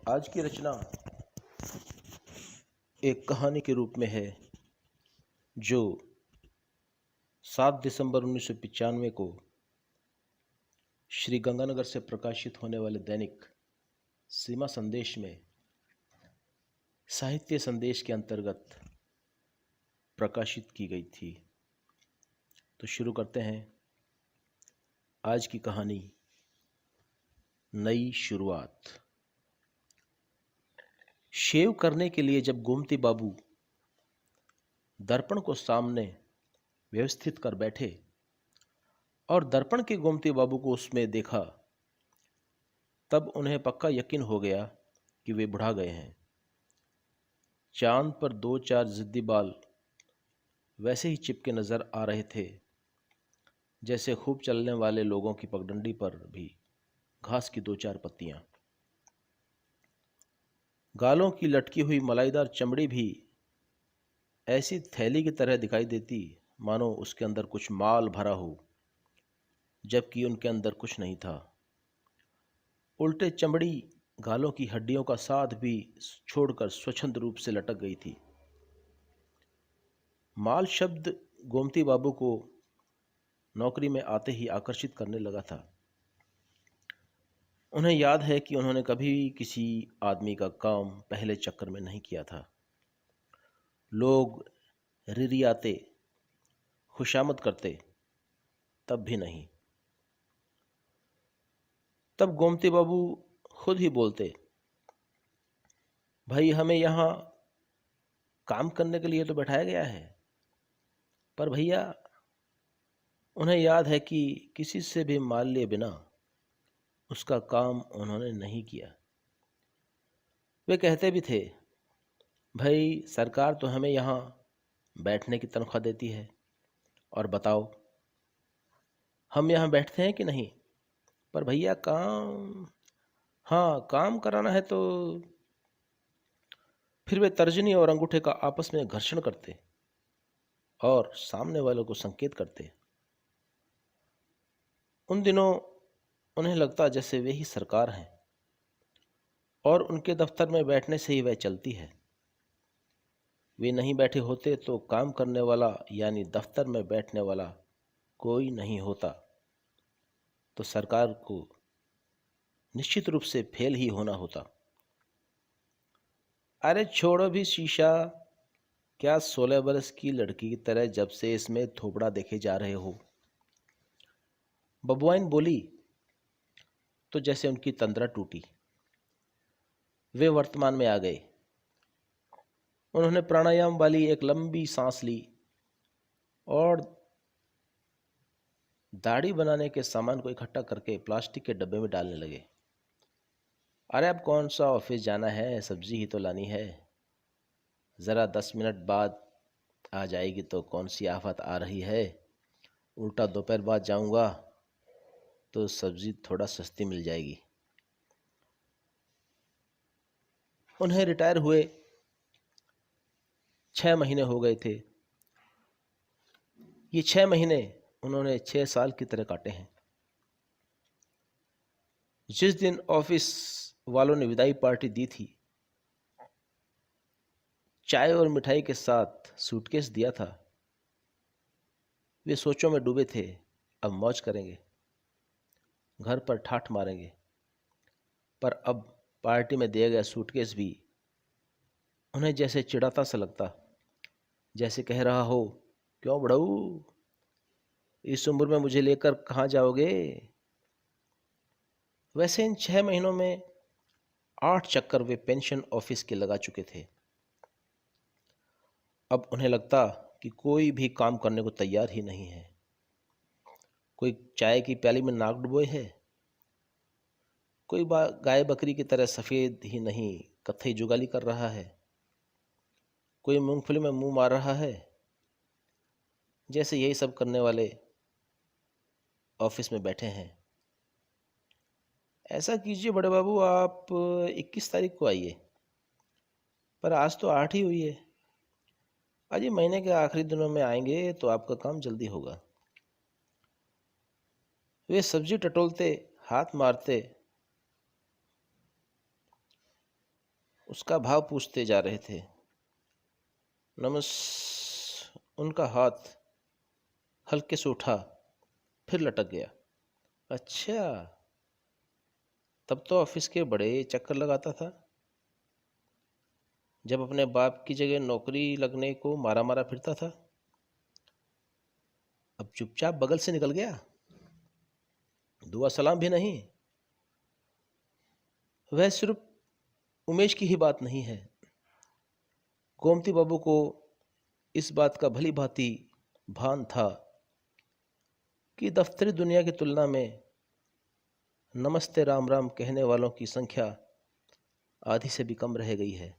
आज की रचना एक कहानी के रूप में है जो 7 दिसंबर 1995 को श्री गंगानगर से प्रकाशित होने वाले दैनिक सीमा संदेश में साहित्य संदेश के अंतर्गत प्रकाशित की गई थी। तो शुरू करते हैं आज की कहानी, नई शुरुआत। शेव करने के लिए जब गोमती बाबू दर्पण को सामने व्यवस्थित कर बैठे और दर्पण के गोमती बाबू को उसमें देखा, तब उन्हें पक्का यकीन हो गया कि वे बुढ़ा गए हैं। चांद पर 2-4 जिद्दी बाल वैसे ही चिपके नजर आ रहे थे जैसे खूब चलने वाले लोगों की पगडंडी पर भी घास की 2-4 पत्तियां। गालों की लटकी हुई मलाईदार चमड़ी भी ऐसी थैली की तरह दिखाई देती मानो उसके अंदर कुछ माल भरा हो, जबकि उनके अंदर कुछ नहीं था। उल्टे चमड़ी गालों की हड्डियों का साथ भी छोड़कर स्वच्छंद रूप से लटक गई थी। माल शब्द गोमती बाबू को नौकरी में आते ही आकर्षित करने लगा था। उन्हें याद है कि उन्होंने कभी किसी आदमी का काम पहले चक्कर में नहीं किया था। लोग रिरियाते, खुशामद करते, तब भी नहीं। तब गोमती बाबू खुद ही बोलते, भाई हमें यहाँ काम करने के लिए तो बैठाया गया है। पर भैया, उन्हें याद है कि किसी से भी माल लिए बिना उसका काम उन्होंने नहीं किया। वे कहते भी थे, भाई सरकार तो हमें यहाँ बैठने की तनख्वाह देती है, और बताओ हम यहाँ बैठते हैं कि नहीं। पर भैया काम, हाँ काम कराना है तो। फिर वे तर्जनी और अंगूठे का आपस में घर्षण करते और सामने वालों को संकेत करते। उन दिनों उन्हें लगता जैसे वे ही सरकार हैं और उनके दफ्तर में बैठने से ही वह चलती है। वे नहीं बैठे होते तो काम करने वाला यानी दफ्तर में बैठने वाला कोई नहीं होता, तो सरकार को निश्चित रूप से फेल ही होना होता। अरे छोड़ो भी शीशा, क्या 16 बरस की लड़की की तरह जब से इसमें थोपड़ा देखे जा रहे हो। बबुआइन बोली तो जैसे उनकी तंद्रा टूटी। वे वर्तमान में आ गए। उन्होंने प्राणायाम वाली एक लंबी सांस ली और दाढ़ी बनाने के सामान को इकट्ठा करके प्लास्टिक के डब्बे में डालने लगे। अरे अब कौन सा ऑफिस जाना है, सब्जी ही तो लानी है। ज़रा 10 मिनट बाद आ जाएगी तो कौन सी आफत आ रही है। उल्टा दोपहर बाद जाऊंगा तो सब्जी थोड़ा सस्ती मिल जाएगी। उन्हें रिटायर हुए 6 महीने हो गए थे। ये 6 महीने उन्होंने 6 साल की तरह काटे हैं। जिस दिन ऑफिस वालों ने विदाई पार्टी दी थी, चाय और मिठाई के साथ सूटकेस दिया था, वे सोचों में डूबे थे। अब मौज करेंगे, घर पर ठाठ मारेंगे। पर अब पार्टी में दिया गया सूटकेस भी उन्हें जैसे चिढ़ाता सा लगता, जैसे कह रहा हो, क्यों बड़ऊ, इस उम्र में मुझे लेकर कहाँ जाओगे। वैसे इन 6 महीनों में 8 चक्कर वे पेंशन ऑफिस के लगा चुके थे। अब उन्हें लगता कि कोई भी काम करने को तैयार ही नहीं है। कोई चाय की प्याली में नाक डुबोए है, कोई गाय बकरी की तरह सफ़ेद ही नहीं कत्थई जुगाली कर रहा है, कोई मूंगफली में मुंह मार रहा है, जैसे यही सब करने वाले ऑफिस में बैठे हैं। ऐसा कीजिए बड़े बाबू, आप 21 तारीख को आइए। पर आज तो 8 ही हुई है। आज ही महीने के आखिरी दिनों में आएंगे तो आपका काम जल्दी होगा। वे सब्जी टटोलते, हाथ मारते उसका भाव पूछते जा रहे थे। उनका हाथ हल्के से उठा, फिर लटक गया। अच्छा, तब तो ऑफिस के बड़े चक्कर लगाता था, जब अपने बाप की जगह नौकरी लगने को मारा मारा फिरता था। अब चुपचाप बगल से निकल गया, दुआ सलाम भी नहीं। वह सिर्फ उमेश की ही बात नहीं है। गोमती बाबू को इस बात का भली भांति भान था कि दफ्तरी दुनिया की तुलना में नमस्ते राम राम कहने वालों की संख्या आधी से भी कम रह गई है।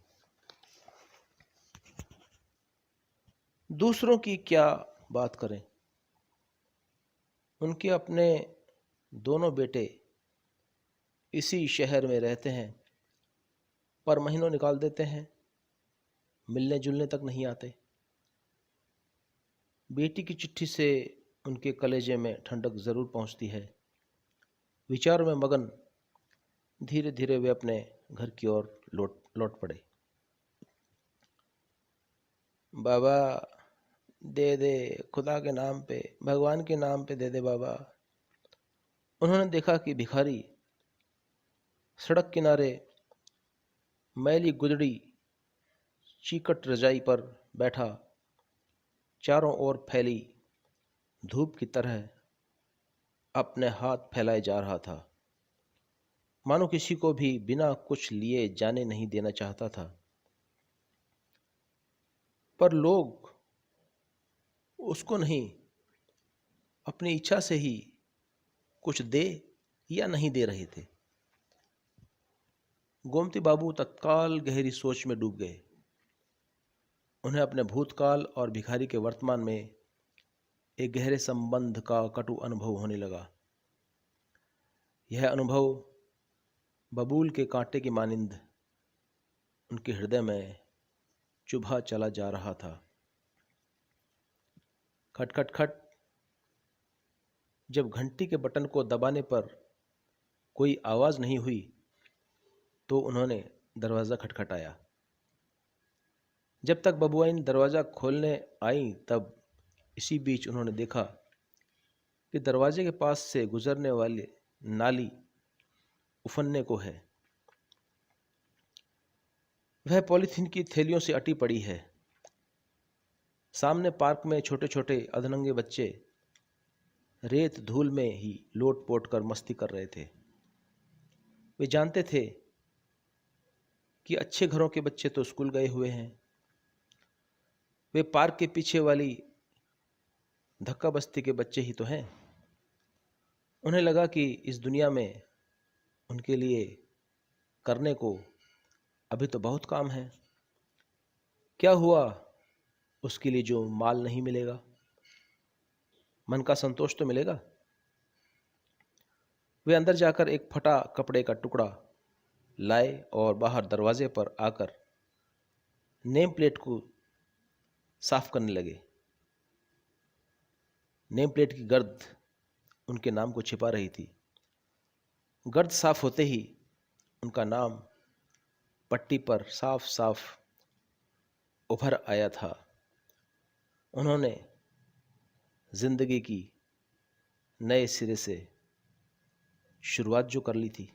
दूसरों की क्या बात करें, उनके अपने दोनों बेटे इसी शहर में रहते हैं, पर महीनों निकाल देते हैं, मिलने जुलने तक नहीं आते। बेटी की चिट्ठी से उनके कलेजे में ठंडक जरूर पहुंचती है। विचारों में मगन धीरे धीरे वे अपने घर की ओर लौट पड़े। बाबा दे दे, खुदा के नाम पे, भगवान के नाम पे दे दे बाबा। उन्होंने देखा कि भिखारी सड़क किनारे मैली गुदड़ी चीकट रजाई पर बैठा चारों ओर फैली धूप की तरह अपने हाथ फैलाए जा रहा था, मानो किसी को भी बिना कुछ लिए जाने नहीं देना चाहता था। पर लोग उसको नहीं, अपनी इच्छा से ही कुछ दे या नहीं दे रहे थे। गोमती बाबू तत्काल गहरी सोच में डूब गए। उन्हें अपने भूतकाल और भिखारी के वर्तमान में एक गहरे संबंध का कटु अनुभव होने लगा। यह अनुभव बबूल के कांटे की मानिंद उनके हृदय में चुभा चला जा रहा था। खट खट खट। जब घंटी के बटन को दबाने पर कोई आवाज नहीं हुई तो उन्होंने दरवाजा खटखटाया। जब तक बबुआइन दरवाजा खोलने आई तब इसी बीच उन्होंने देखा कि दरवाजे के पास से गुजरने वाली नाली उफनने को है। वह पॉलीथीन की थैलियों से अटी पड़ी है। सामने पार्क में छोटे छोटे अधनंगे बच्चे रेत धूल में ही लोट पोट कर मस्ती कर रहे थे। वे जानते थे कि अच्छे घरों के बच्चे तो स्कूल गए हुए हैं। वे पार्क के पीछे वाली धक्का बस्ती के बच्चे ही तो हैं। उन्हें लगा कि इस दुनिया में उनके लिए करने को अभी तो बहुत काम है। क्या हुआ उसके लिए जो माल नहीं मिलेगा, मन का संतोष तो मिलेगा। वे अंदर जाकर एक फटा कपड़े का टुकड़ा लाए और बाहर दरवाजे पर आकर नेम प्लेट को साफ करने लगे। नेम प्लेट की गर्द उनके नाम को छिपा रही थी। गर्द साफ होते ही उनका नाम पट्टी पर साफ साफ उभर आया था। उन्होंने जिंदगी की नए सिरे से शुरुआत जो कर ली थी,